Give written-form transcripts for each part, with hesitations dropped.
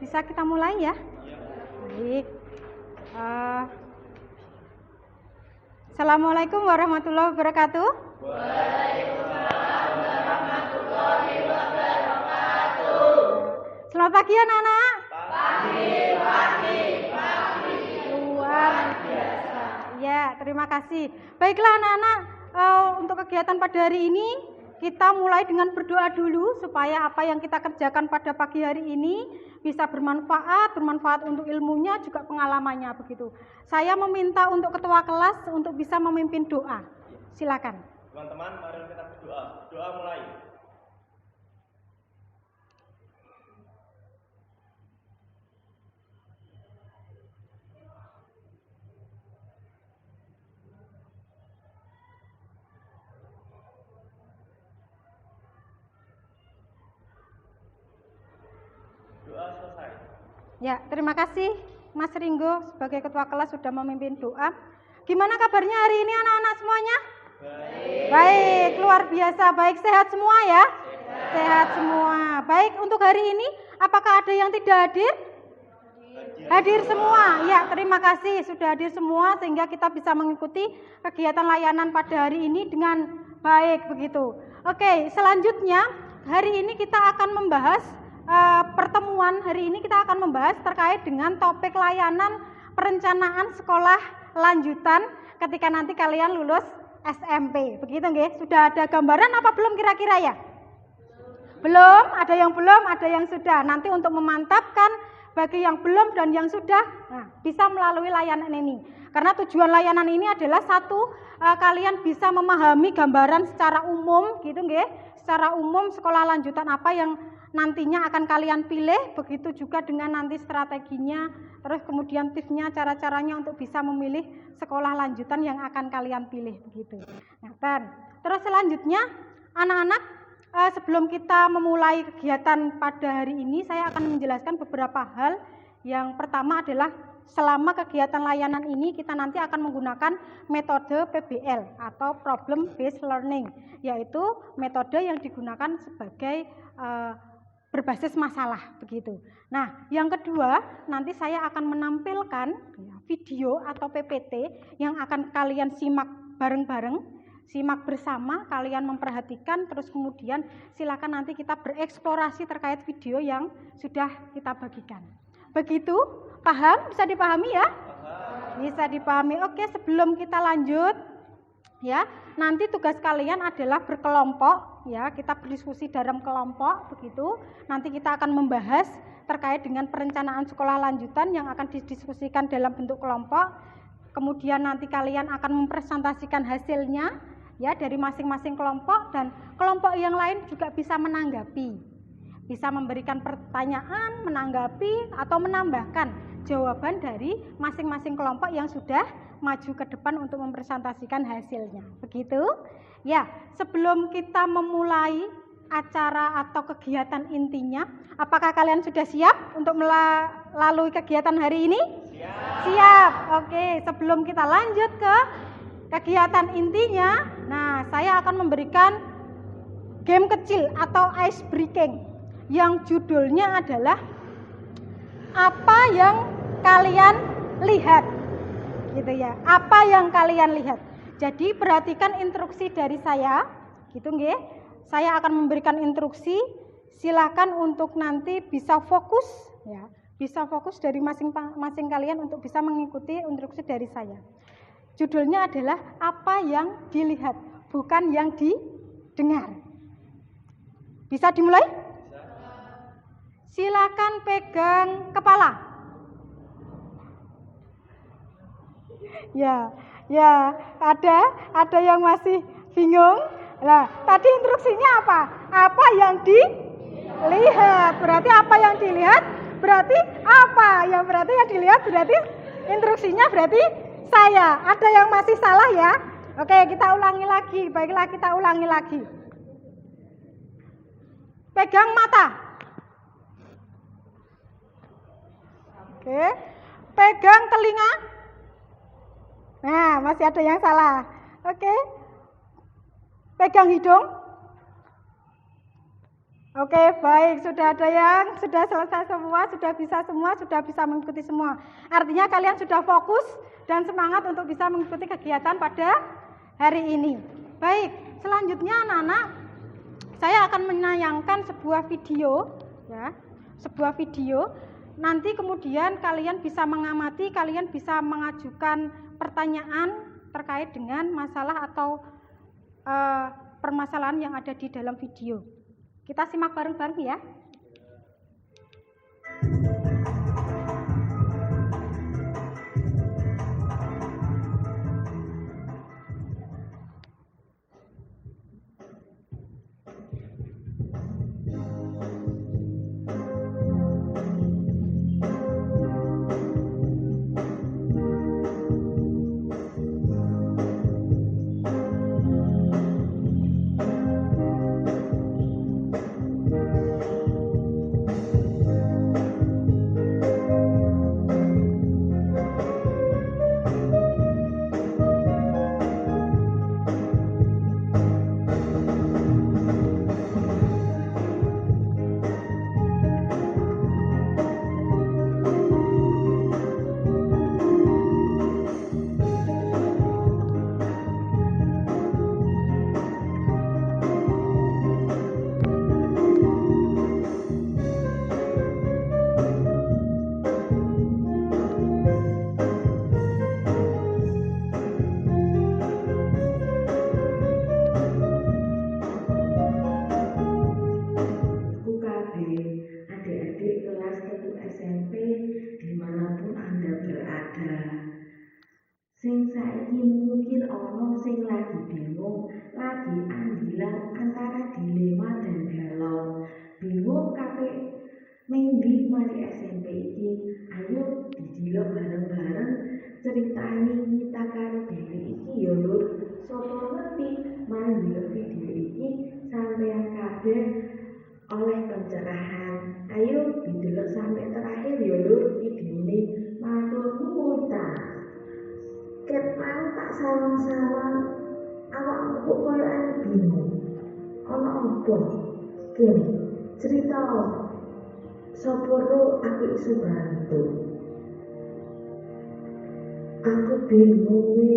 Bisa kita mulai ya? Baik. Assalamualaikum warahmatullahi wabarakatuh. Waalaikumsalam warahmatullahi wabarakatuh. Selamat pagi anak-anak. Pagi. Luar biasa. Ya, terima kasih. Baiklah anak-anak, untuk kegiatan pada hari ini kita mulai dengan berdoa dulu supaya apa yang kita kerjakan pada pagi hari ini bisa bermanfaat untuk ilmunya juga pengalamannya begitu. Saya meminta untuk ketua kelas untuk bisa memimpin doa. Silakan. Teman-teman, mari kita berdoa. Doa mulai. Doa selesai. Ya, terima kasih Mas Ringgo sebagai ketua kelas sudah memimpin doa. Gimana kabarnya hari ini anak-anak semuanya? Baik, luar biasa. Baik, sehat semua ya? Sehat semua. Baik, untuk hari ini apakah ada yang tidak hadir? Hadir semua. Ya, terima kasih sudah hadir semua sehingga kita bisa mengikuti kegiatan layanan pada hari ini dengan baik begitu. Oke, selanjutnya hari ini kita akan membahas pertemuan hari ini kita akan membahas terkait dengan topik layanan perencanaan sekolah lanjutan ketika nanti kalian lulus SMP. Begitu nggih? Sudah ada gambaran apa belum kira-kira ya? Belum, ada yang belum, ada yang sudah. Nanti untuk memantapkan bagi yang belum dan yang sudah, bisa melalui layanan ini. Karena tujuan layanan ini adalah satu, kalian bisa memahami gambaran secara umum, gitu nggih? Secara umum sekolah lanjutan apa yang nantinya akan kalian pilih, begitu juga dengan nanti strateginya, terus kemudian tipsnya, cara-caranya untuk bisa memilih sekolah lanjutan yang akan kalian pilih, begitu. Nah, terus selanjutnya, anak-anak, sebelum kita memulai kegiatan pada hari ini, saya akan menjelaskan beberapa hal. Yang pertama adalah selama kegiatan layanan ini kita nanti akan menggunakan metode PBL atau Problem Based Learning, yaitu metode yang digunakan sebagai berbasis masalah begitu. Nah, yang kedua, nanti saya akan menampilkan video atau PPT yang akan kalian simak bareng-bareng, simak bersama, kalian memperhatikan, terus kemudian silakan nanti kita bereksplorasi terkait video yang sudah kita bagikan. Begitu? Paham? Bisa dipahami ya? Bisa dipahami. Oke, sebelum kita lanjut, ya, nanti tugas kalian adalah berkelompok, ya, kita berdiskusi dalam kelompok, begitu. Nanti kita akan membahas terkait dengan perencanaan sekolah lanjutan yang akan didiskusikan dalam bentuk kelompok. Kemudian nanti kalian akan mempresentasikan hasilnya, ya, dari masing-masing kelompok, dan kelompok yang lain juga bisa menanggapi, bisa memberikan pertanyaan, menanggapi, atau menambahkan jawaban dari masing-masing kelompok yang sudah maju ke depan untuk mempresentasikan hasilnya. Begitu? Ya, sebelum kita memulai acara atau kegiatan intinya, apakah kalian sudah siap untuk melalui kegiatan hari ini? Siap. Oke, sebelum kita lanjut ke kegiatan intinya, nah, saya akan memberikan game kecil atau ice breaking yang judulnya adalah apa yang kalian lihat, gitu ya. Apa yang kalian lihat. Jadi perhatikan instruksi dari saya, gitu nggih. Saya akan memberikan instruksi, silakan untuk nanti bisa fokus, ya, bisa fokus dari masing-masing kalian untuk bisa mengikuti instruksi dari saya. Judulnya adalah apa yang dilihat, bukan yang didengar. Bisa dimulai? Silakan pegang kepala. Ya, ada yang masih bingung. Nah, tadi instruksinya apa? Apa yang dilihat. Berarti apa yang dilihat? Berarti apa? Yang berarti yang dilihat berarti instruksinya berarti saya. Ada yang masih salah ya? Oke, kita ulangi lagi. Baiklah, kita ulangi lagi. Pegang mata. Oke. Pegang telinga. Nah, masih ada yang salah. Oke. Pegang hidung. Oke, baik. Sudah ada yang sudah selesai semua, sudah bisa mengikuti semua. Artinya kalian sudah fokus dan semangat untuk bisa mengikuti kegiatan pada hari ini. Baik, selanjutnya anak-anak, saya akan menayangkan sebuah video, ya, sebuah video. Nanti kemudian kalian bisa mengamati, kalian bisa mengajukan pertanyaan terkait dengan masalah atau permasalahan yang ada di dalam video. Kita simak bareng-bareng ya. Sing saiki mungkin ono sing lagi bingung, lagi ambilan antara dilema dan galau. Bingung kabeh minggu mari SMP iki, ayo dijilok bareng-bareng ceritani kita karo dhewe iki ya lur. Sopo ngerti mari ndelok video iki sampeyan kabeh oleh pencerahan. Ayo didelok sampai terakhir ya lur videone. Matur nuwun ta. Ket mau tak sawang-sawang awakmu kok koyo bingung. Ana apa? Kene cerita sapa ro aku iso bantu. Aku bingung wi.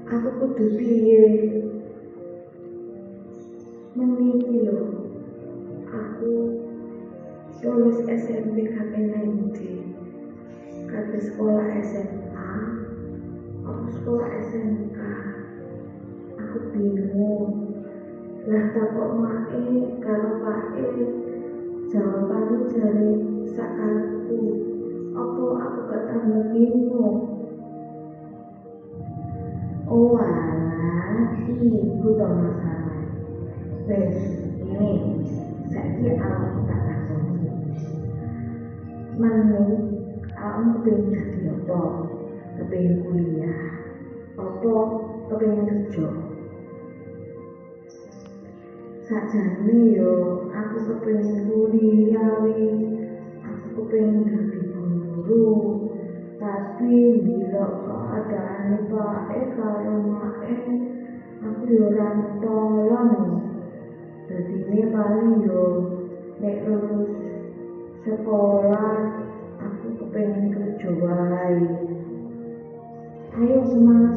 Aku kudu piye? Meniki lho. Aku lulus SMP KPN kate sekolah SMA, aku sekolah SMK. Aku bingung. Lah takok mae karo pake jawabane jare sakarepku. Apa aku gak tambah bingung? Oh alah, iku to masalah. Wes, ini saiki awakmu tak takoni. Mane awakmu pengen dadi apa? Kepengen kuliah? Apa kepengen kerja? Sakjane yo aku kepengen kuliah wi. Aku kepengen dadi guru. Tapi bila keadaane pake karo mae, aku yo ora tolong. Dadine paling yo nek lulus sekolah aku kepengen kerja wae. Ayo semangat.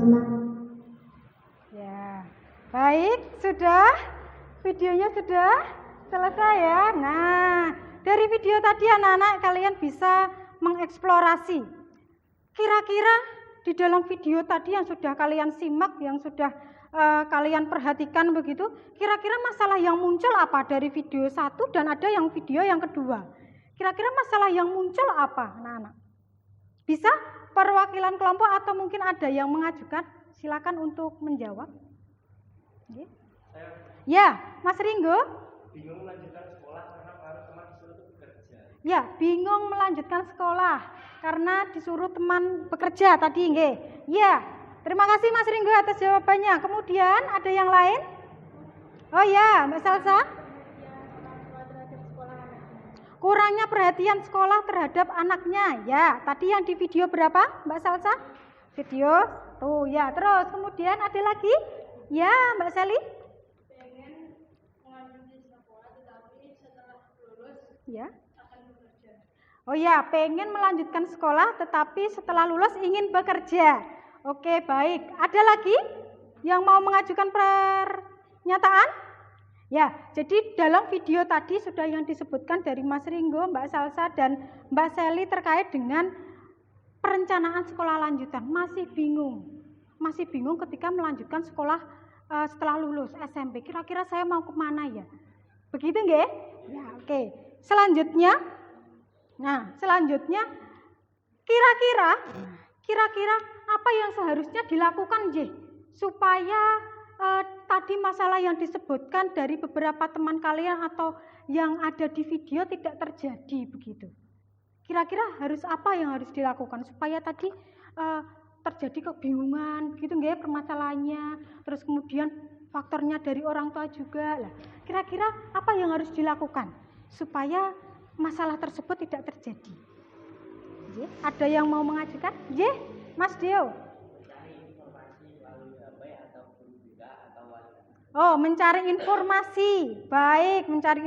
Ya, baik, sudah videonya sudah selesai ya. Nah, dari video tadi anak-anak kalian bisa mengeksplorasi. Kira-kira di dalam video tadi yang sudah kalian simak, yang sudah kalian perhatikan begitu, kira-kira masalah yang muncul apa dari video satu dan ada yang video yang kedua. Kira-kira masalah yang muncul apa, anak-anak? Bisa perwakilan kelompok atau mungkin ada yang mengajukan? Silakan untuk menjawab. Ya, Mas Ringgo. Bingung melanjutkan sekolah karena para teman disuruh bekerja. Ya, bingung melanjutkan sekolah karena disuruh teman bekerja tadi, nggih. Ya, terima kasih Mas Ringgo atas jawabannya. Kemudian ada yang lain? Oh ya, Mbak Salsa. Kurangnya perhatian sekolah terhadap anaknya. Ya, tadi yang di video berapa, Mbak Salsa? Video tuh ya. Terus kemudian ada lagi? Ya, Mbak Sally. Pengen melanjutkan sekolah Ya. Oh ya, pengen melanjutkan sekolah tetapi setelah lulus ingin bekerja. Oke, baik. Ada lagi yang mau mengajukan pernyataan? Ya, jadi dalam video tadi sudah yang disebutkan dari Mas Ringgo, Mbak Salsa, dan Mbak Seli terkait dengan perencanaan sekolah lanjutan. Masih bingung ketika melanjutkan sekolah setelah lulus SMP. Kira-kira saya mau kemana ya? Begitu nggih? Ya, oke. Selanjutnya, kira-kira apa yang seharusnya dilakukan supaya tadi masalah yang disebutkan dari beberapa teman kalian atau yang ada di video tidak terjadi begitu. Kira-kira harus apa yang harus dilakukan supaya tadi terjadi kebingungan gitu nggih permasalahannya, terus kemudian faktornya dari orang tua juga. Lah, kira-kira apa yang harus dilakukan supaya masalah tersebut tidak terjadi? Ada yang mau mengajukan? Mas Dio. Oh, mencari informasi. Baik, mencari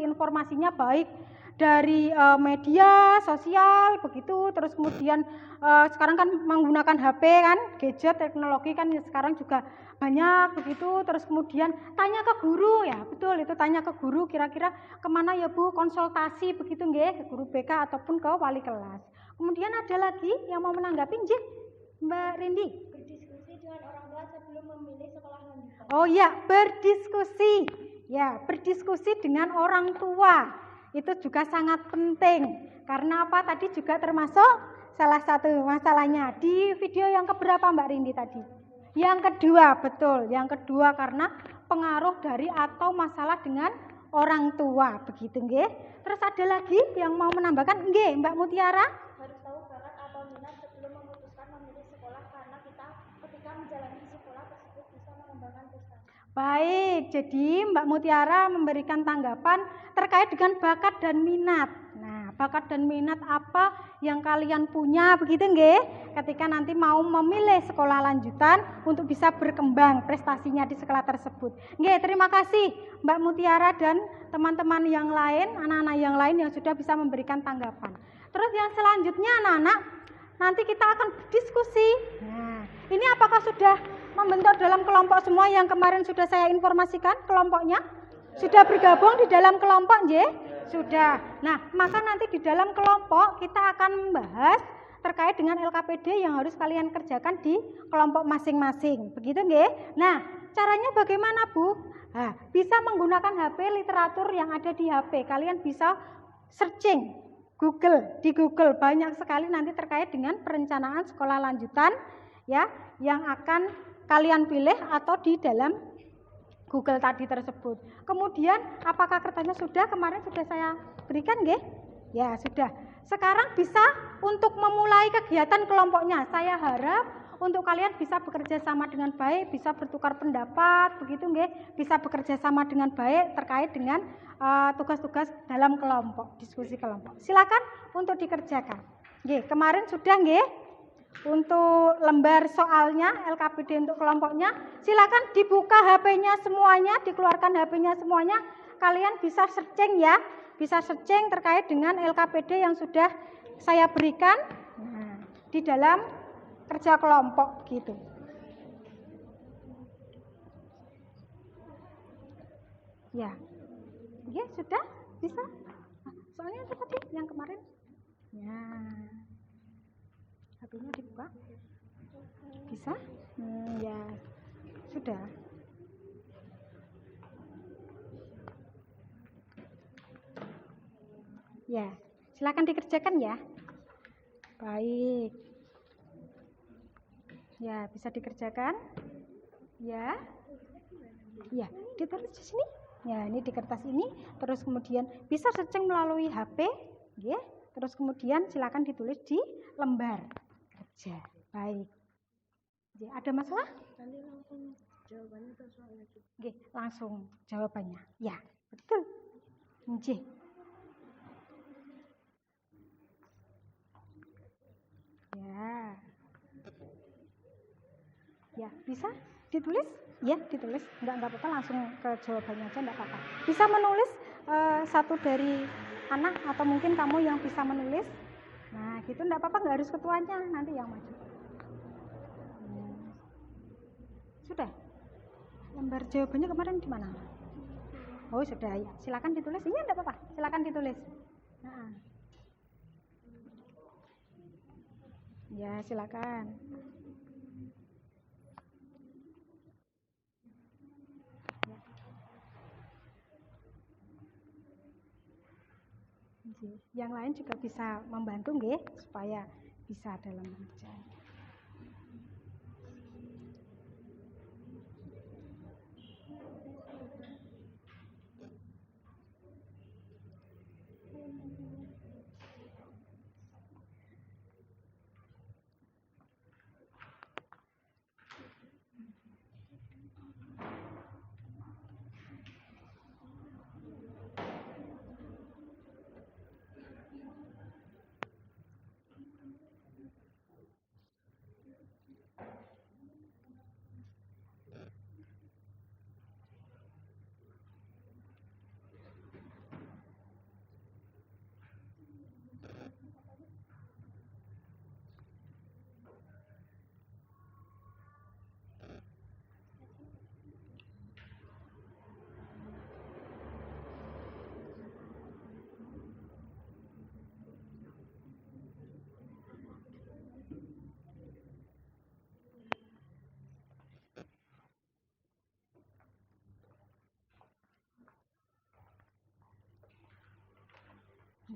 informasinya baik dari media sosial begitu, terus kemudian sekarang kan menggunakan HP kan, gadget, teknologi kan sekarang juga banyak begitu, terus kemudian tanya ke guru ya, betul itu tanya ke guru kira-kira kemana ya Bu, konsultasi begitu nggih, ke guru BK ataupun ke wali kelas. Kemudian ada lagi yang mau menanggapi Mbak Rindi? Berdiskusi dengan orang tua sebelum memilih sekolah lanjutan. Oh ya, berdiskusi. Ya, berdiskusi dengan orang tua. Itu juga sangat penting. Karena apa? Tadi juga termasuk salah satu masalahnya. Di video yang keberapa Mbak Rindi tadi? Yang kedua, betul. Yang kedua karena pengaruh dari atau masalah dengan orang tua. Begitu nggih. Terus ada lagi yang mau menambahkan? Nggih, Mbak Mutiara? Harus tahu bakat atau minat sebelum memutuskan memilih sekolah karena kita ketika menjalani sekolah tersebut bisa mengembangkan prestasi. Baik, jadi Mbak Mutiara memberikan tanggapan terkait dengan bakat dan minat. Nah, bakat dan minat apa yang kalian punya begitu nggih? Ketika nanti mau memilih sekolah lanjutan untuk bisa berkembang prestasinya di sekolah tersebut. Nggih, terima kasih Mbak Mutiara dan teman-teman yang lain, anak-anak yang lain yang sudah bisa memberikan tanggapan. Terus yang selanjutnya anak-anak, nanti kita akan berdiskusi. Nah, ini apakah sudah membentuk dalam kelompok semua yang kemarin sudah saya informasikan kelompoknya? Sudah bergabung di dalam kelompok, nggih? Sudah. Nah, maka nanti di dalam kelompok kita akan membahas terkait dengan LKPD yang harus kalian kerjakan di kelompok masing-masing. Begitu nggih? Nah, caranya bagaimana, Bu? Nah, bisa menggunakan HP literatur yang ada di HP. Kalian bisa searching di Google banyak sekali nanti terkait dengan perencanaan sekolah lanjutan ya yang akan kalian pilih atau di dalam Google tadi tersebut. Kemudian apakah kertasnya sudah kemarin sudah saya berikan nggih? Ya, sudah. Sekarang bisa untuk memulai kegiatan kelompoknya. Saya harap untuk kalian bisa bekerja sama dengan baik, bisa bertukar pendapat, begitu nggih? Bisa bekerja sama dengan baik terkait dengan tugas-tugas dalam kelompok, diskusi kelompok. Silakan untuk dikerjakan. Nggih, kemarin sudah nggih? Untuk lembar soalnya LKPD untuk kelompoknya, silakan dibuka HP-nya semuanya, dikeluarkan HP-nya semuanya. Kalian bisa searching ya, bisa searching terkait dengan LKPD yang sudah saya berikan di dalam kerja kelompok gitu. Ya, ya sudah bisa. Soalnya itu tadi yang kemarin. Ya. HP-nya dibuka? Bisa? Ya, sudah. Ya, silakan dikerjakan ya. Baik. Ya, bisa dikerjakan. Ya. Ya, ditulis di sini. Ya, ini di kertas ini. Terus kemudian bisa searching melalui HP, ya. Terus kemudian silakan ditulis di lembar kerja. Baik. Ya, ada masalah? Nanti langsung jawabannya ke soal lagi. Oke, langsung jawabannya. Ya, betul. Nggih. Ya. Ya, bisa ditulis? Ya, ditulis. Enggak apa-apa, langsung ke jawabannya aja enggak apa-apa. Bisa menulis satu dari anak atau mungkin kamu yang bisa menulis. Nah, gitu enggak apa-apa, enggak harus ketuanya, nanti yang maju. Sudah? Lembar jawabannya kemarin di mana? Oh, sudah ya. Silakan ditulis. Iya, enggak apa-apa. Silakan ditulis. Nah. Ya, silakan. Yang lain juga bisa membantu nggih supaya bisa dalam mengerjakan.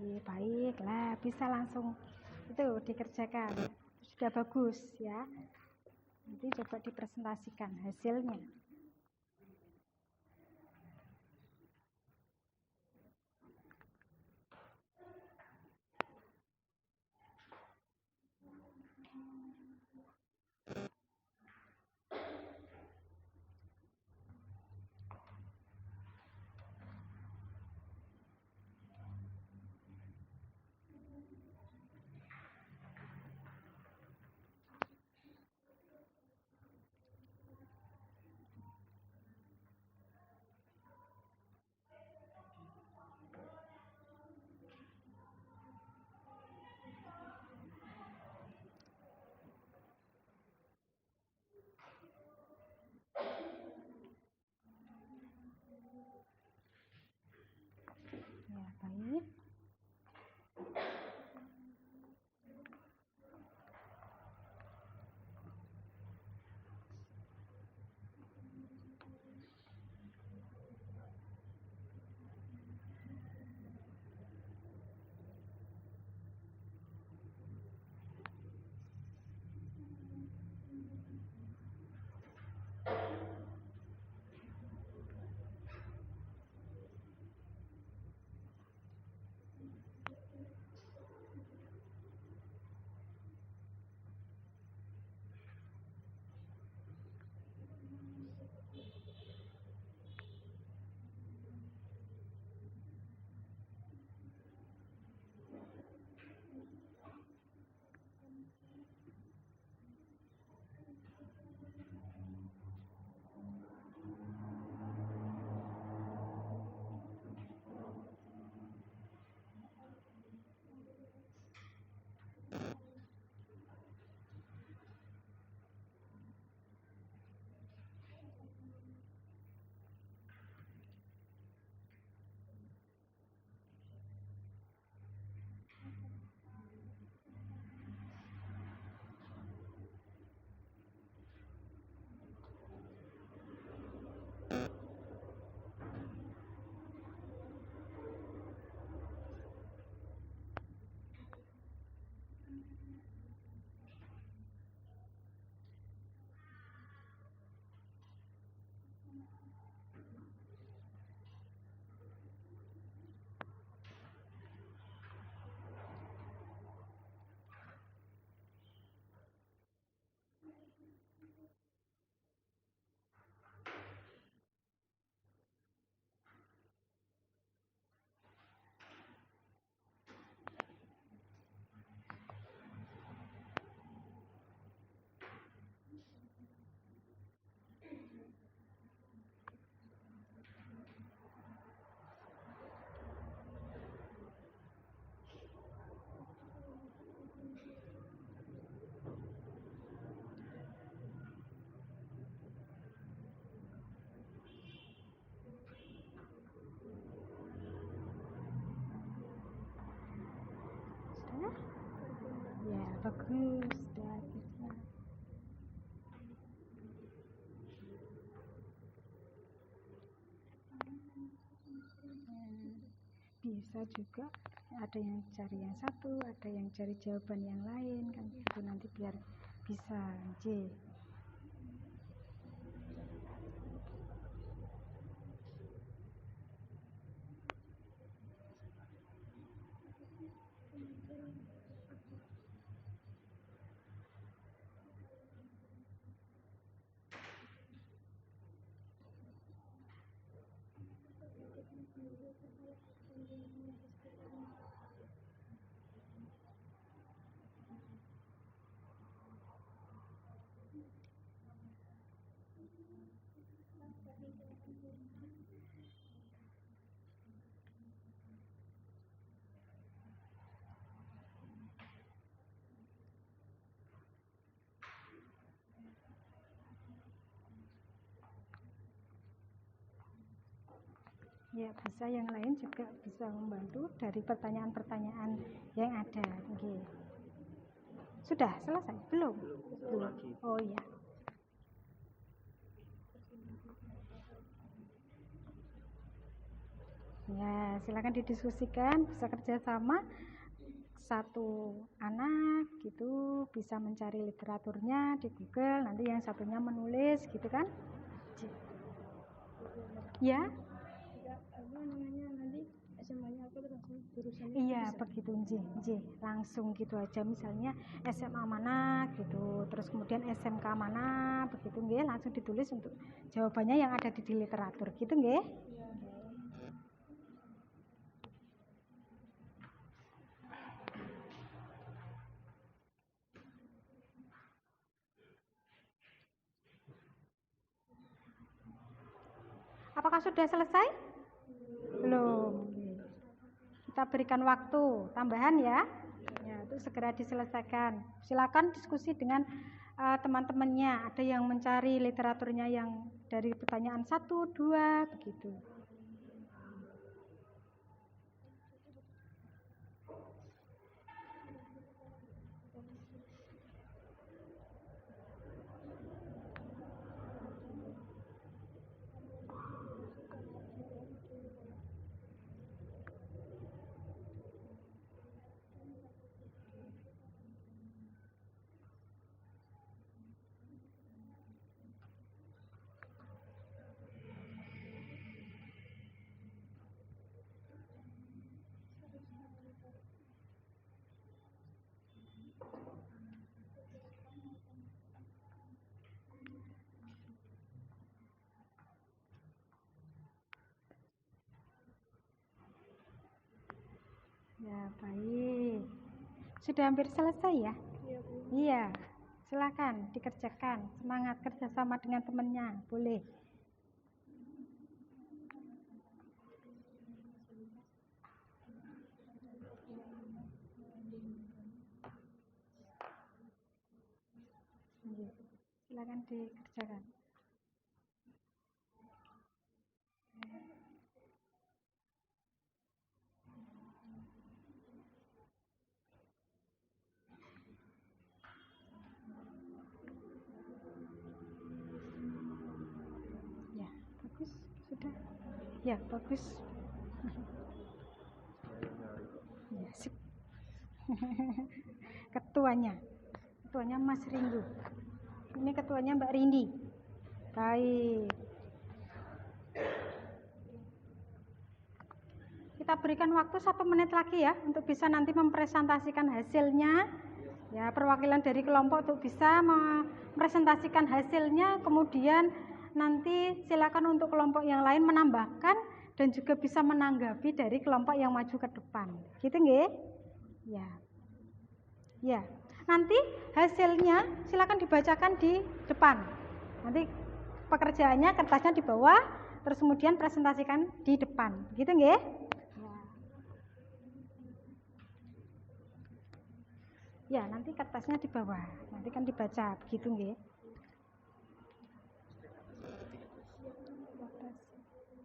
Baiklah, bisa langsung itu dikerjakan. Sudah bagus ya. Nanti coba dipresentasikan hasilnya. Ya, bagus. Sudah bisa. Bisa juga ada yang cari yang satu, ada yang cari jawaban yang lain kan itu nanti biar bisa J. Ya, bisa yang lain juga bisa membantu dari pertanyaan-pertanyaan yang ada. Oke. Sudah selesai? Belum? Belum. Oh iya. Ya, silakan didiskusikan, bisa kerjasama. Satu anak gitu bisa mencari literaturnya di Google, nanti yang satunya menulis gitu kan? Ya? Nanti SMA-nya apa langsung jurusannya? Iya, begitu J. Langsung gitu aja, misalnya SMA mana gitu, terus kemudian SMK mana, begitu nggih, langsung ditulis untuk jawabannya yang ada di literatur gitu nggih. Apakah sudah selesai? Belum. Kita berikan waktu tambahan ya. Ya, untuk segera diselesaikan. Silakan diskusi dengan teman-temannya. Ada yang mencari literaturnya yang dari pertanyaan 1, 2, begitu. Ya, baik. Sudah hampir selesai ya? Iya. Silakan dikerjakan. Semangat kerjasama dengan temannya. Boleh. Silakan dikerjakan. Ya, bagus. Sudah. Ya, bagus. Ya, sip. Ketuanya Mas Rindu. Ini ketuanya Mbak Rindi. Baik. Kita berikan waktu 1 menit lagi ya untuk bisa nanti mempresentasikan hasilnya. Ya, perwakilan dari kelompok untuk bisa mempresentasikan hasilnya, kemudian nanti silakan untuk kelompok yang lain menambahkan dan juga bisa menanggapi dari kelompok yang maju ke depan. Gitu nggih? Ya. Ya. Nanti hasilnya silakan dibacakan di depan. Nanti pekerjaannya kertasnya di bawah, terus kemudian presentasikan di depan. Gitu nggih? Ya, nanti kertasnya di bawah. Nanti kan dibaca, begitu nggih?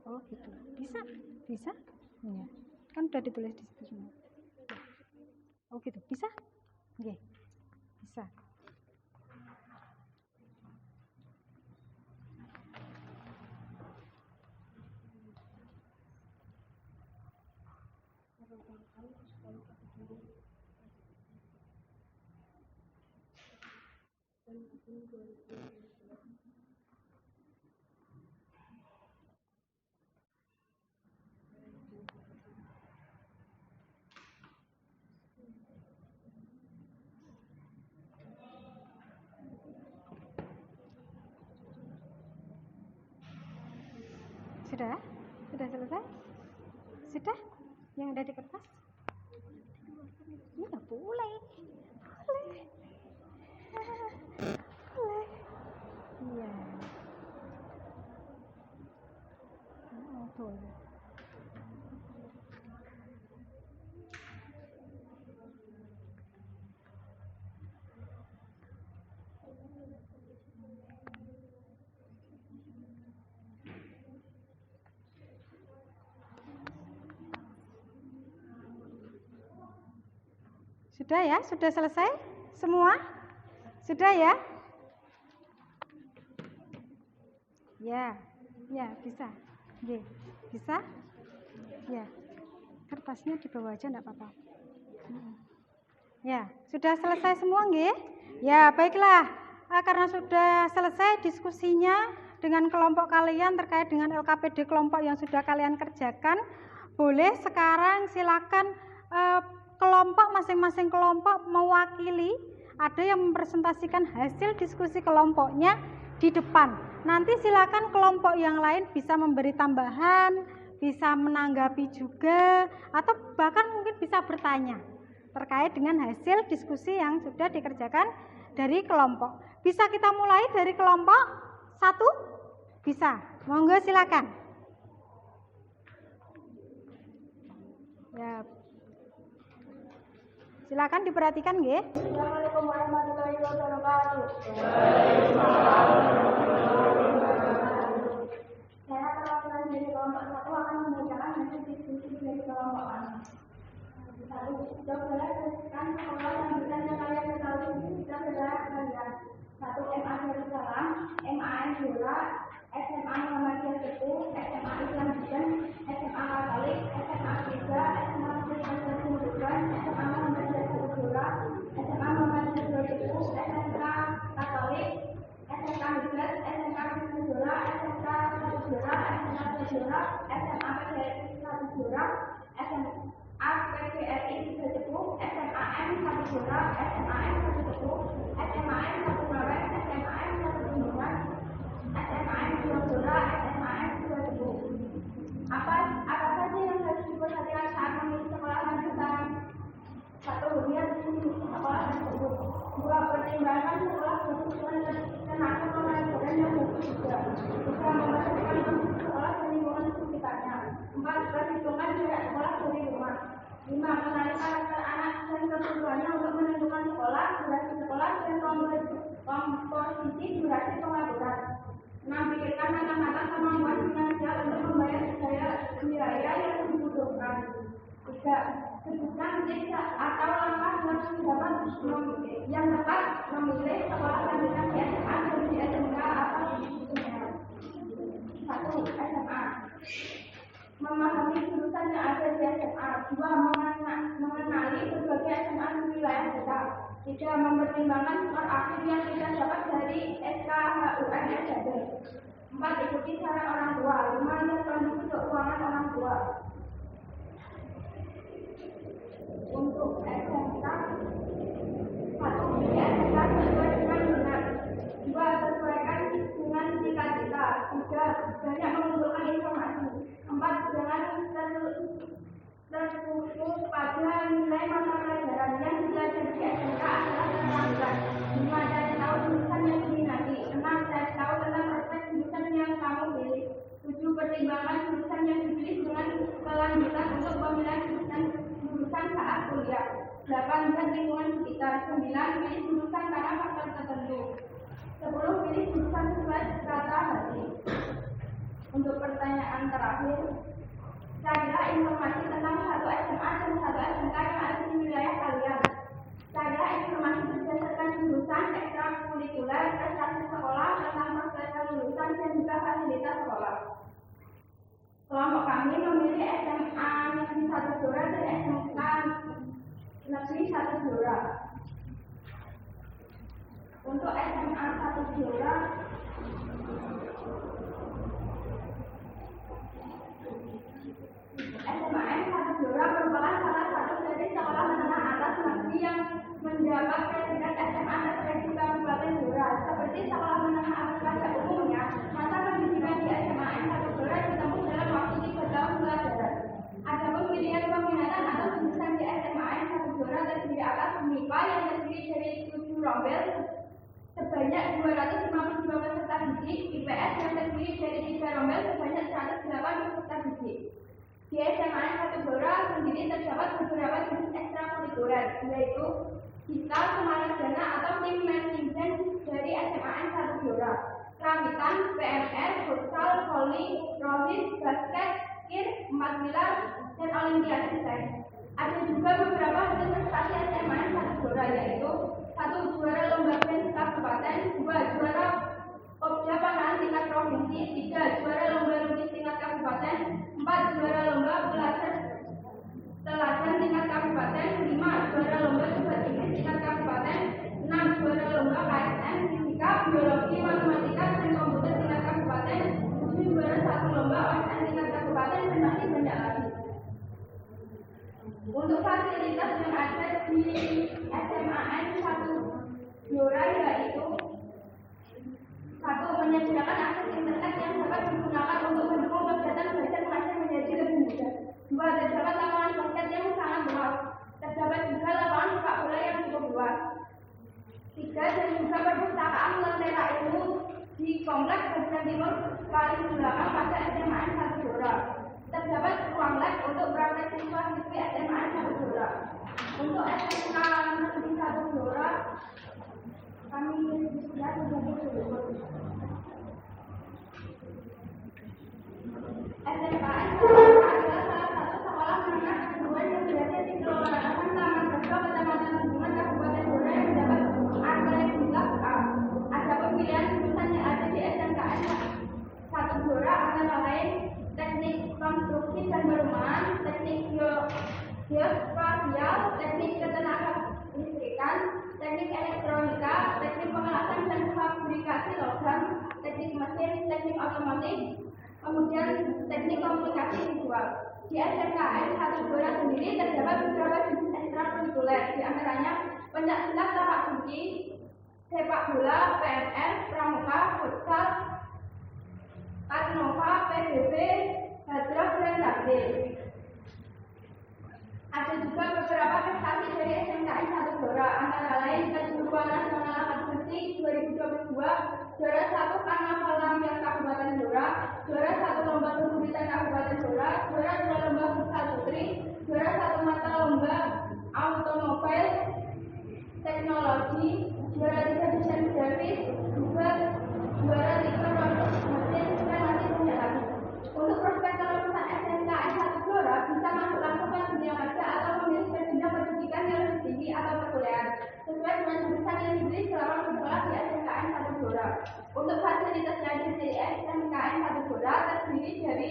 Oh, gitu. Bisa? Bisa? Ya. Kan udah ditulis di situ semua. Oh, gitu. Bisa? Nggih. bisa. Sudah? Sudah selesai? Sudah? Yang ada di kertas? Iya, boleh. Boleh. Boleh. Iya. Oh, boleh. Sudah ya? Sudah selesai? Semua? Sudah ya? Ya, ya bisa. Oke, bisa? Ya, kertasnya dibawa aja enggak apa-apa. Ya, sudah selesai semua nggih? Ya, baiklah. Karena sudah selesai diskusinya dengan kelompok kalian terkait dengan LKPD kelompok yang sudah kalian kerjakan, boleh sekarang silakan kelompok masing-masing kelompok mewakili, ada yang mempresentasikan hasil diskusi kelompoknya di depan. Nanti silakan kelompok yang lain bisa memberi tambahan, bisa menanggapi juga, atau bahkan mungkin bisa bertanya terkait dengan hasil diskusi yang sudah dikerjakan dari kelompok. Bisa kita mulai dari kelompok 1? Bisa. Monggo silakan. Ya. Silakan diperhatikan nggih. Assalamualaikum warahmatullahi wabarakatuh. Saya perwakilan dari kelompok 1 akan membacakan hasil diskusi dari kelompok kami. 1. Cobalah tuliskan sekolah lanjutan yang kalian ketahui dan saudara kalian. 1. MA Darussalam, MAN Bola, SMA Muhammadiyah Teguh, SMA Islam Bidan, SMA Katolik, SMA Tiga, SMA Kristen Tundukan, SMA Muhammadiyah Teguh, SMA Muhammadiyah Teguh, SMK Katolik, SMK Hidrat, SMK Kristen Dola, SMK Satu Jora, SMK Sejora, SMA PGRI Satu Jora, SMA PGRI Tiga Teguh, SMAN Satu Jora, SMAN Satu Teguh, SMAN Satu Mawar, SMAN Satu Tundukan, SMAN Dua Jora, SMAN Dua Teguh. Apa saja yang harus diperhatikan saat memilih sekolah lanjutan? 1. Lihat isi sekolah tersebut. 2. Pertimbangkan sekolah berkebutuhan tenaga pembelajaran yang bagus juga. 3. Memperhatikan kondisi sekolah dan lingkungan sekitarnya. 4. Perhitungkan jarak sekolah dari rumah. 5. Kenali karakter anak dan kebutuhannya untuk menentukan sekolah, durasi sekolah, dan komposisi durasi pengaturan. 6. Pikirkan matang-matang kemampuan finansial untuk membayar biaya yang dibutuhkan. 3. Sebutkan tips atau langkah yang tepat memilih sekolah lanjutan di SMA dan di SMK atau di sekolah. 1. SMA. Memahami jurusan yang ada di SMA. 2. Mengenali berbagai SMA di wilayah kita. 3. Mempertimbangkan skor akhir yang kita dapat dari SKHUN SHB. 4. Ikuti saran orang tua. 5. Lihat kondisi keuangan orang tua. Untuk SMK 1. Pilih SMK sesuai dengan minat. 2. Sesuaikan dengan cita-cita. 3. Banyak mengumpulkan informasi. 4. Jangan terfokus pada nilai mata pelajaran yang dipelajari di SMK adalah keterampilan. 5. Cari tahu jurusan yang diminati. 6. Cari tahu tentang prospek jurusan yang kamu pilih. 7. Pertimbangkan jurusan yang dipilih dengan kelanjutan untuk pemilihan jurusan saat kuliah. 8. Lihat lingkungan sekitar. 9. Pilih jurusan karena faktor tertentu. 10. Pilih jurusan sesuai strata hati. Untuk pertanyaan terakhir, carilah informasi tentang satu SMA dan satu SMK yang ada di wilayah kalian. Carilah informasi berdasarkan kami memilih SMA Negeri 1 Blora dan SMK Negeri 1 Blora. Untuk SMA 1 Blora, SMAN 1 Blora merupakan salah satu dari sekolah menengah atas negeri yang mendapat predikat SMA Negeri Kabupaten Blora. Seperti sekolah menengah atas pada umumnya, masa pendidikan di SMAN 1 Blora ditempuh dalam waktu 3 tahun pelajaran. Adapun pilihan peminatan atau jurusan di SMAN 1 Blora terdiri atas MIPA yang terdiri dari 7 rombel sebanyak 252 peserta didik, IPS yang terdiri dari 3 rombel sebanyak 108 peserta didik. Di SMAN 1 Blora sendiri terdapat beberapa jenis ekstrakurikuler, yaitu Hital Semaradana atau tim manajemen dari SMAN 1 Blora, Kerawitan, PMR, Futsal, Voli, Rohis, Basket, Kir, 4 pilar, dan Olimpiade Desain. Ada juga beberapa hasil prestasi SMAN 1 Blora, yaitu 1 juara lomba band kabupaten, 2 juara Popja Panahan tingkat provinsi, 3 juara lomba lukis tingkat kabupaten, 4 juara lomba belajar teladan tingkat kabupaten, 5 juara lomba debat tingkat kabupaten, 6 juara lomba KSN, fisika, biologi, matematika, dan komputer tingkat kabupaten, 7 juara 1 lomba OSN tingkat kabupaten, dan masih banyak lagi. Untuk fasilitas yang ada di SMAN 1 Blora yaitu 1. Menyediakan akses internet yang dapat digunakan untuk mendukung kegiatan belajar mengajar menjadi lebih mudah. 2. Terdapat lapangan basket yang sangat luas. Terdapat juga lapangan sepak bola yang cukup luas. 3. Dan juga perpustakaan lentera ilmu di kompleks bagian timur paling belakang pada SMAN 1 Blora. Terdapat ruang lab untuk praktek siswa-siswi SMAN 1 Blora. Untuk SMK Negeri 1 Blora, kami sudah sebagai berikut. SMKN 1 Blora adalah salah satu sekolah menengah kejuruan yang berada di Kelurahan Taman Rejo, Kecamatan Bendungan, Kabupaten Blora yang mendapat akreditasi A. Adapun pilihan jurusan yang ada di SMKN 1 Blora antara lain teknik konstruksi dan perumahan, teknik geospasial, teknik ketenaga listrikan, teknik elektronika, teknik pengelasan dan fabrikasi logam, teknik mesin, teknik otomotif, kemudian teknik komunikasi visual. Di SMKN 1 Blora sendiri terdapat beberapa jenis ekstrakurikuler, di antaranya pencaksilat tapak suci, sepak bola, PMR, pramuka, futsal, Arnova, PBB, Hadroh, dan Takdir. Ada juga beberapa prestasi dari SMKN 1 Blora, antara lain kejuruan nasional angkat besi 2022, juara 1 Karnaval Tampil Kabupaten Blora, juara 1 lomba kesulitan Kabupaten Blora, juara 2 lomba futsal putri, juara 1 mata lomba automobil teknologi, juara 3 desain grafis, juga juara 3 robotik mesin, dan masih banyak lagi. Untuk prospek kelulusan SMKN 1 Blora bisa masuk langsung ke dunia kerja atau memiliki jenjang pendidikan yang lebih tinggi atau perkuliahan sesuai dengan jurusan yang diberi selama bersekolah di SMKN 1 Blora. Untuk fasilitas yang ada di SMKN 1 Blora terdiri dari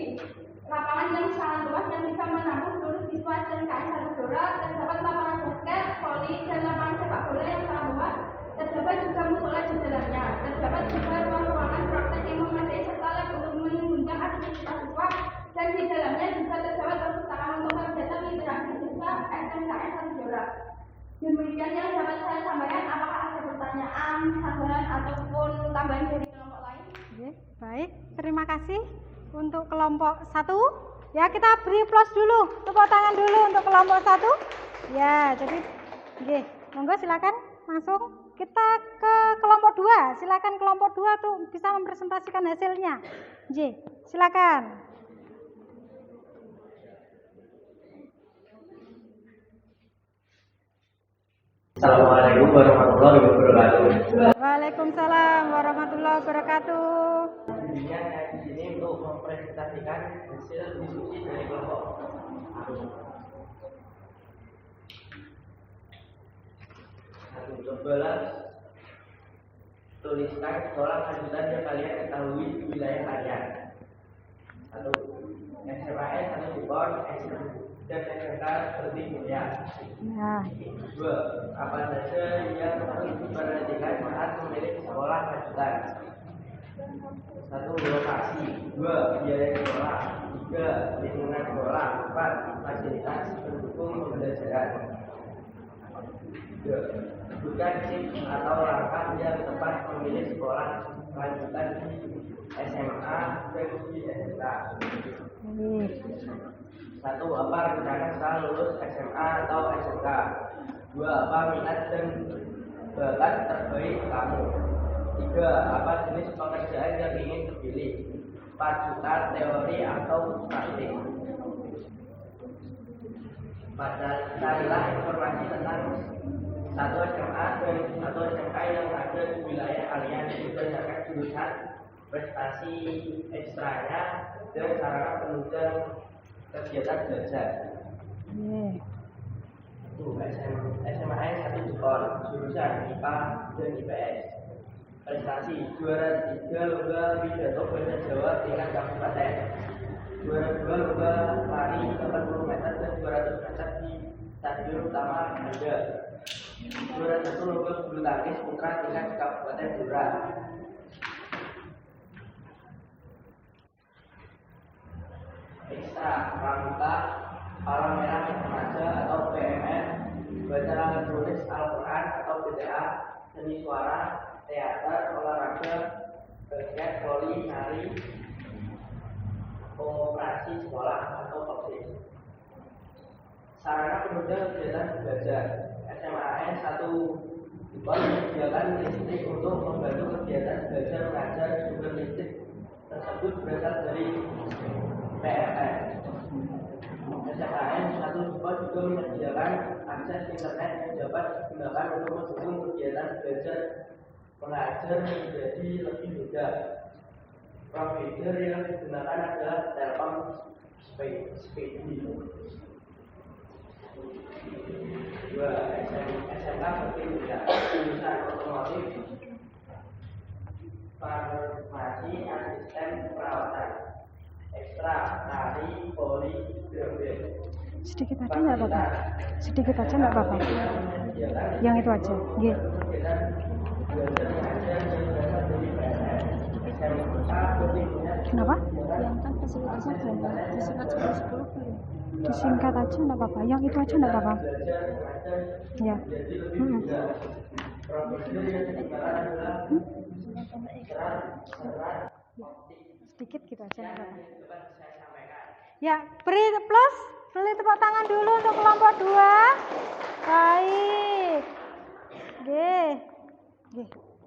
lapangan yang sangat luas yang bisa menampung seluruh siswa SMKN 1 Blora, terdapat lapangan basket, voli, dan lapangan sepak bola yang sangat luas. Terdapat juga musola di dalamnya. Terdapat juga ruang-ruangan praktek yang memadai serta lab untuk menunjang aktivitas siswa, dan di dalamnya juga terdapat perpustakaan untuk kegiatan literasi siswa SMKN 1 Blora. Demikian yang dapat saya sampaikan. Apakah ada pertanyaan, tambahan ataupun tambahan dari kelompok lain? Oke, baik. Terima kasih untuk kelompok 1. Ya, kita beri aplaus dulu. Tepuk tangan dulu untuk kelompok 1. Ya, jadi oke, monggo silakan langsung kita ke kelompok 2. Silakan kelompok 2 tuh bisa mempresentasikan hasilnya. J, silakan. Assalamualaikum warahmatullahi wabarakatuh. Waalaikumsalam warahmatullahi wabarakatuh. Intinya saya di sini untuk mempresentasikan hasil diskusi dari kelompok 1. Cobalah tuliskan sekolah lanjutan yang kalian ketahui di wilayah kalian. 1. SMAN 1 Jepon, dan SMK lebih mulia. Ya. 2. Apa saja yang harus diperhatikan saat memilih sekolah lanjutan? 1. Lokasi. 2. Biaya sekolah. 3. Lingkungan sekolah. 4. Fasilitas pendukung pembelajaran. 3. Sebutkan tips atau langkah yang tepat memilih sekolah lanjutan di SMA dan di SMK. 1. Apa rencana setelah lulus SMA atau SMK? 2. Apa minat dan bakat terbaik kamu? 3. Apa jenis pekerjaan yang ingin terpilih? 4. Juta teori atau praktik. Carilah informasi tentang satu SMA dan satu SMK yang ada di wilayah kalian berdasarkan jurusan, prestasi ekstranya, dan sarana penunjang kegiatan belajar. SMAN 1 Jepon, jurusan IPA dan IPS. Prestasi juara 3 lomba pidato bahasa Jawa tingkat kabupaten, juara 2 lomba lari 80 meter dan 200 meter di stadion utama Banda, juara 1 lomba bulu tangkis putra tingkat kabupaten Blora. Ekstra pramuka palang merah remaja atau PMR, baca tulis Al-Quran atau BTA, seni suara, teater, olahraga, basket, voli, nari, koperasi sekolah atau OSIS. Sarana penunjang kegiatan belajar. SMAN 1 Jepon menyediakan listrik untuk membantu kegiatan belajar mengajar. Sumber listrik tersebut berasal dari PLN. SMAN 1 Jepon juga menyediakan akses internet yang dapat digunakan untuk mendukung kegiatan belajar mengajar menjadi lebih mudah. Provider yang digunakan adalah Telkom Speedy. 2. SMK lebih mudah, jurusan otomotif, farmasi, asisten perawatan, ekstra, tari, poli, grafik. Sedikit aja nggak apa-apa. Sedikit aja nggak apa-apa. Yang itu aja. Iya. Kenapa? Yang kan fasilitasnya banyak, disingkat 10 belum. Disingkat aja nggak apa-apa. Yang itu aja nggak apa-apa. Ya. Sedikit gitu aja nggak apa-apa. Ya, beri plus, beri tepuk tangan dulu untuk kelompok 2. Baik. Oke.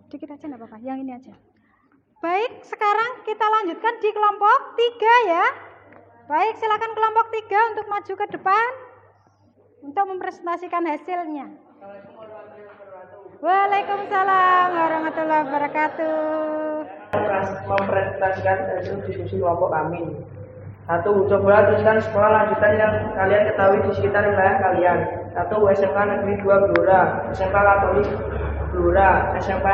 Sedikit aja nggak apa-apa. Yang ini aja. Baik, sekarang kita lanjutkan di kelompok 3 ya. Baik, silakan kelompok 3 untuk maju ke depan untuk mempresentasikan hasilnya. Waalaikumsalam warahmatullahi wabarakatuh. Mempresentasikan hasil diskusi kelompok kami. 1. Coba tuliskan sekolah lanjutan yang kalian ketahui di sekitar wilayah kalian. 1. SMK Negeri 2 Blora, SMK Katolik Blora, SMK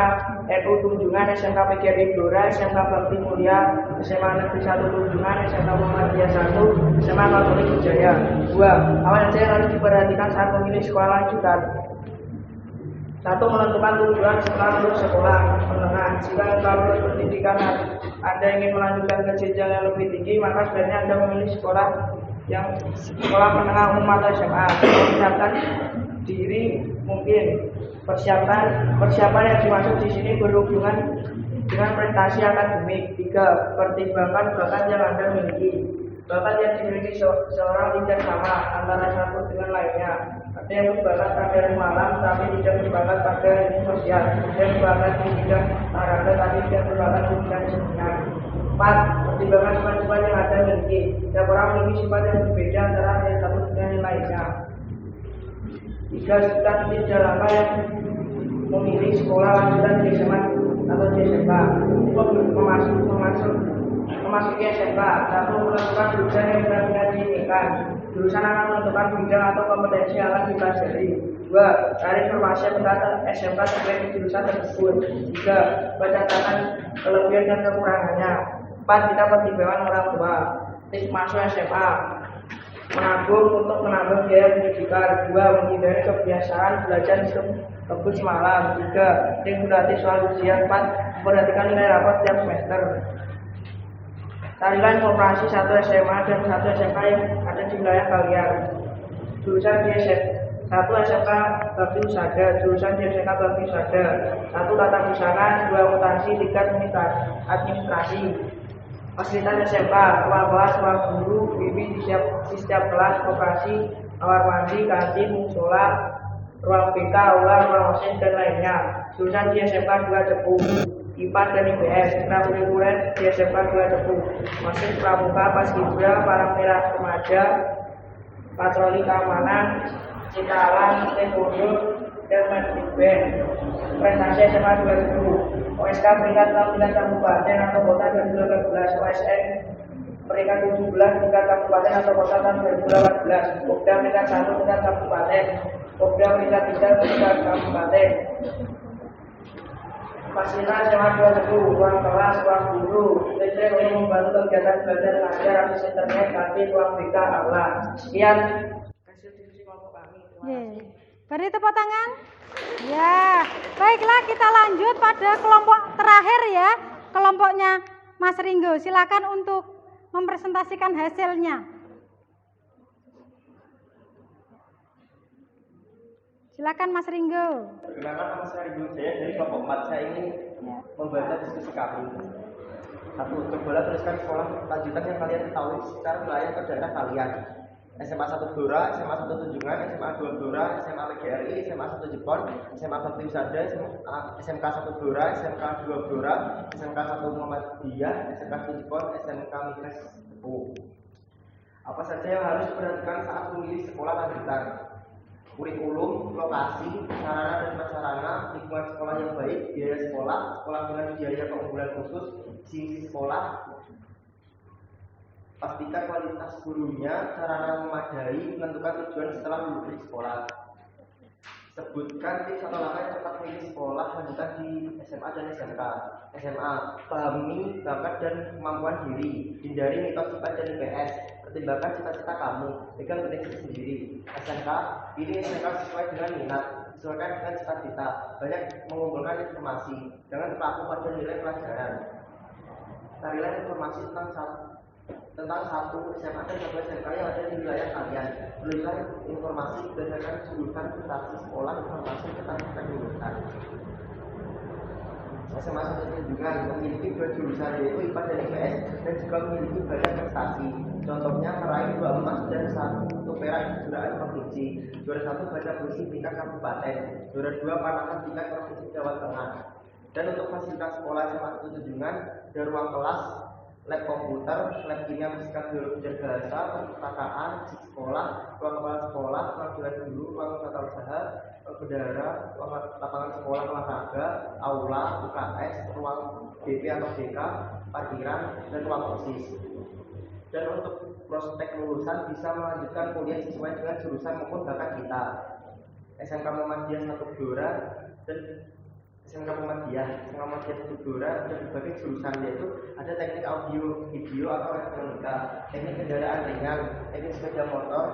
NU Tunjungan, SMK PGRI Blora, SMK Bakti Mulia, SMA Negeri 1 Tunjungan, SMK Muhammadiyah 1, SMA Katolik Wijaya. 2. Apa saja yang harus diperhatikan saat memilih sekolah lanjutan? 1. Menentukan tujuan setelah lulus sekolah menengah. Jika setelah lulus pendidikan Anda ingin melanjutkan ke jenjang yang lebih tinggi, maka sebaiknya Anda memilih sekolah menengah umum atau SMA. Persiapkan diri mungkin. Persiapan yang dimaksud di sini berhubungan dengan prestasi akademik. 3. Pertimbangkan bakat yang Anda miliki. Bakat yang dimiliki seorang tidak sama antara satu dengan lainnya. Ada yang berbakat pada ilmu alam tapi tidak berbakat pada ilmu sosial. Ada yang berbakat di bidang olahraga tapi tidak berbakat di bidang seniman. 4. Pertimbangkan sifat-sifat yang Anda miliki. Setiap orang memiliki sifat yang berbeda antara yang satu dengan yang lainnya. 3. Sebutkan tips apa yang memilih sekolah lanjutan di SMA atau di SMK. Memasuki SMK. 1. Menentukan jurusan yang benar-benar diinginkan. Jurusan akan menentukan bidang atau kompetensi yang akan dipelajari. 2. Cari informasi tentang SMK terkait jurusan tersebut. 3. Baca catatan kelebihan dan kekurangannya. 4. Kita pertimbangan orang tua. masuk SMA. Menabung untuk menambah biaya pendidikan. 2. Menghindari kebiasaan belajar kebut malam. 3. Tim berlatih soal ujian. 4. Memperhatikan nilai rapor tiap semester. Carilah informasi 1 SMA dan 1 SMK yang ada di wilayah kalian. Jurusan di 1 SMK Bakti Usada, jurusan di SMK Bakti Usada. 1 Tata Busana, 2 Akuntansi, 3 Administrasi. Fasilitas SMK, ruang kelas, ruang guru, wifi di setiap kelas, operasi, kamar mandi, kantin, musola, ruang BK, aula, ruang OSIS, dan lainnya. Jurusan di SMK 2 Cepu, IPA dan IPS. Kurikuler di SMK 2 Cepu, masuk pramuka, paskibra, palang merah remaja, patroli keamanan, citalan, taekwondo, dan main band. Prestasi SMA 2000. OSK peringkat 6 tingkat kabupaten atau kota 2018, OSN peringkat 17 tingkat kabupaten atau kota tahun 2018, Popda peringkat 1 tingkat kabupaten, Popda peringkat 3 tingkat kabupaten. Fasilitas SMA 20, ruang kelas, ruang guru, listrik yang membantu kegiatan belajar mengajar, akses internet, kantin, ruang BK, aula. Sekian hasil diskusi kelompok kami. Terima kasih. Beri tepuk tangan. Ya, baiklah kita lanjut pada kelompok terakhir ya, kelompoknya Mas Ringgo. Silakan untuk mempresentasikan hasilnya. Silakan Mas Ringgo. Perkenalkan nama saya Ringgo Jaya dari kelompok 4. Saya ingin membaca diskusi kami. 1. Cobalah tuliskan sekolah lanjutan yang kalian ketahui secara wilayah ke daerah kalian. SMA 1 Blora, SMA 1 Tunjungan, SMA 2 Blora, SMA PGRI, SMA 1 Jepon, SMA Bakti Usada, SMK 1 Blora, SMK 2 Blora, SMK 1 Muhammadiyah, SMK 1 Jepon, SMK Migres Cepu. Apa saja yang harus diperhatikan saat memilih sekolah lanjutan? Kurikulum, lokasi, sarana dan prasarana, lingkungan sekolah yang baik, biaya sekolah, sekolah dengan biaya keunggulan khusus, sisi sekolah. Pastikan kualitas gurunya, sarana memadai, menentukan tujuan setelah lulus sekolah. Sebutkan tips atau langkah yang tepat memilih sekolah lanjutan di SMA dan SMK. SMA, pahami bakat dan kemampuan diri, hindari mitos IPA dan IPS, pertimbangkan cita-cita kamu, pegang prinsip sendiri. SMK, pilih SMK sesuai dengan minat, sesuaikan dengan cita-cita, banyak mengumpulkan informasi, jangan terpaku pada nilai pelajaran. Carilah informasi tentang satu SMA dan satu SMK yang ada di wilayah kalian. Tuliskan informasi berdasarkan jurusan prestasi sekolah, informasi tentang jurusan. SMA 1 Tunjungan memiliki 2 jurusan yaitu IPA dan IPS dan juga memiliki banyak prestasi. Contohnya meraih 2 emas dan 1 perak di kejuaraan provinsi. Juara 1 baca puisi tingkat kabupaten. Juara 2 panahan tingkat provinsi Jawa Tengah. Dan untuk fasilitas sekolah SMA 1 Tunjungan ada ruang kelas, lab komputer, lab kimia, fisika, biologi dan bahasa, perpustakaan, sekolah, ruang kepala sekolah, ruang jalan guru, ruang tata usaha, ruang bendahara, ruang lapangan sekolah olahraga, aula, UKS, ruang BP atau BK, parkiran, dan ruang OSIS. Dan untuk prospek lulusan bisa melanjutkan kuliah sesuai dengan jurusan maupun bakat kita. SMK Muhammadiyah 1 Blora dan SMK Muhammadiyah 1 Blora ada berbagai jurusan, yaitu ada teknik audio, video atau elektronika, teknik kendaraan ringan, teknik sepeda motor,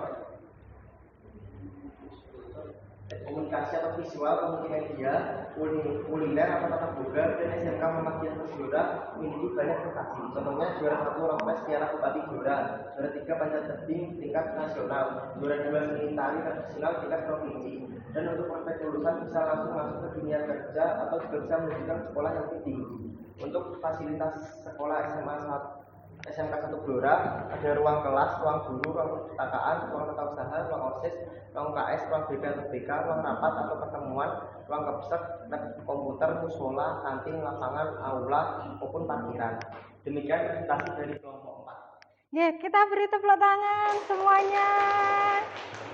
komunikasi atau visual, multimedia, kuliner atau tata boga. Dan SMK Muhammadiyah 1 Blora memiliki banyak prestasi. Contohnya juara 1 Rompes Piala Bupati Blora, juara 3 panjat tebing tingkat nasional, juara 2 seni tari tradisional tingkat provinsi. Dan untuk prospek lulusan bisa langsung masuk ke dunia kerja atau juga bisa melanjutkan sekolah yang lebih tinggi. Untuk fasilitas sekolah SMK 1 Blora ada ruang kelas, ruang guru, ruang perpustakaan, ruang tata usaha, ruang OSIS, ruang UKS, ruang BK atau BK, ruang rapat atau pertemuan, ruang kepsek, lab komputer, musola, kantin, lapangan, aula, maupun parkiran. Demikian presentasi dari kelompok 4. Ya, kita beri tepuk tangan semuanya.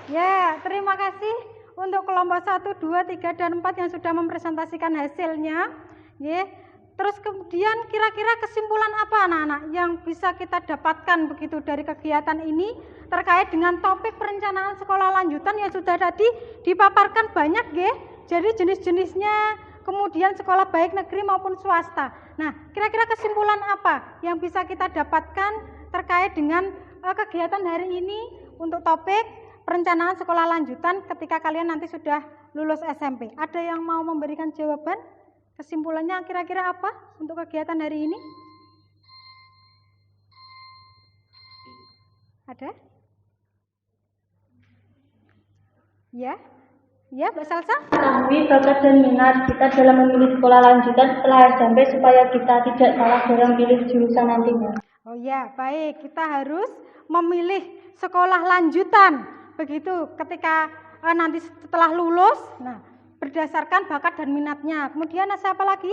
Ya, terima kasih untuk kelompok 1, 2, 3, dan 4 yang sudah mempresentasikan hasilnya. Ya. Terus kemudian kira-kira kesimpulan apa anak-anak yang bisa kita dapatkan begitu dari kegiatan ini terkait dengan topik perencanaan sekolah lanjutan yang sudah tadi dipaparkan banyak ya. Jadi jenis-jenisnya, kemudian sekolah baik negeri maupun swasta. Nah, kira-kira kesimpulan apa yang bisa kita dapatkan terkait dengan kegiatan hari ini untuk topik perencanaan sekolah lanjutan ketika kalian nanti sudah lulus SMP. Ada yang mau memberikan jawaban? Kesimpulannya kira-kira apa untuk kegiatan hari ini? Ada? Ya? Ya, Mbak Salsa? Ketahui bakat dan minat kita dalam memilih sekolah lanjutan setelah SMP supaya kita tidak salah dalam pilih jurusan nantinya. Oh ya, baik. Kita harus memilih sekolah lanjutan. Begitu ketika nanti setelah lulus, nah berdasarkan bakat dan minatnya. Kemudian siapa lagi?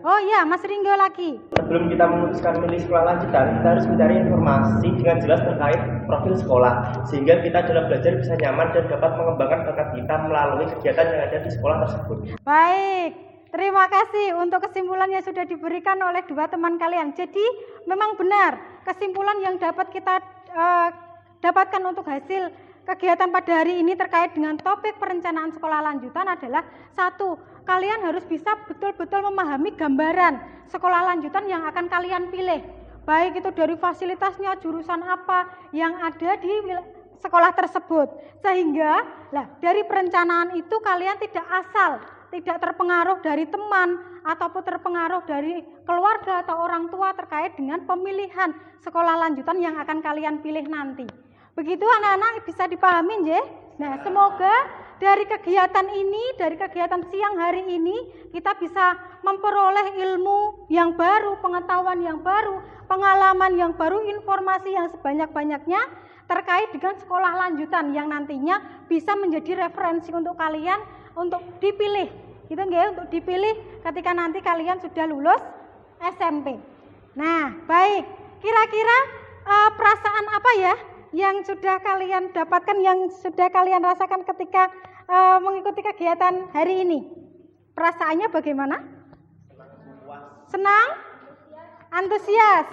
Oh ya, Mas Ringgo lagi. Sebelum kita memutuskan memilih sekolah lanjutan, kita harus mencari informasi dengan jelas terkait profil sekolah, sehingga kita dalam belajar bisa nyaman dan dapat mengembangkan bakat kita melalui kegiatan yang ada di sekolah tersebut. Baik, terima kasih untuk kesimpulan yang sudah diberikan oleh dua teman kalian. Jadi memang benar, kesimpulan yang dapat kita dapatkan untuk hasil kegiatan pada hari ini terkait dengan topik perencanaan sekolah lanjutan adalah satu, kalian harus bisa betul-betul memahami gambaran sekolah lanjutan yang akan kalian pilih. Baik itu dari fasilitasnya, jurusan apa yang ada di sekolah tersebut. Sehingga dari perencanaan itu kalian tidak asal, tidak terpengaruh dari teman ataupun terpengaruh dari keluarga atau orang tua terkait dengan pemilihan sekolah lanjutan yang akan kalian pilih nanti. Begitu anak-anak bisa dipahami ya. Nah, semoga dari kegiatan ini, dari kegiatan siang hari ini kita bisa memperoleh ilmu yang baru, pengetahuan yang baru, pengalaman yang baru, informasi yang sebanyak-banyaknya terkait dengan sekolah lanjutan yang nantinya bisa menjadi referensi untuk kalian untuk dipilih. Gitu nggih, untuk dipilih ketika nanti kalian sudah lulus SMP. Nah, baik. Kira-kira perasaan apa ya yang sudah kalian dapatkan, yang sudah kalian rasakan ketika mengikuti kegiatan hari ini? Perasaannya bagaimana? Senang? Antusias?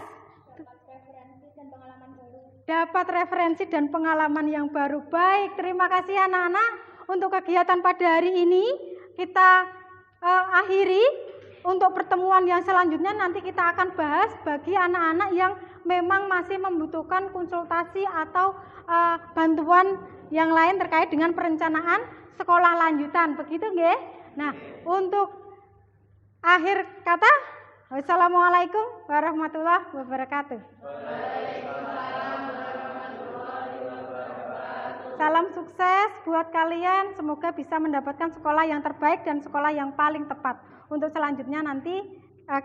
Dapat referensi dan pengalaman yang baru. Baik, terima kasih anak-anak untuk kegiatan pada hari ini. Kita akhiri. Untuk pertemuan yang selanjutnya nanti kita akan bahas bagi anak-anak yang memang masih membutuhkan konsultasi atau bantuan yang lain terkait dengan perencanaan sekolah lanjutan. Begitu nggih? Nah, untuk akhir kata, wassalamualaikum warahmatullahi wabarakatuh. Salam sukses buat kalian, semoga bisa mendapatkan sekolah yang terbaik dan sekolah yang paling tepat. Untuk selanjutnya nanti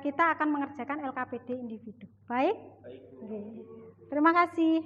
kita akan mengerjakan LKPD individu. Baik? Terima kasih.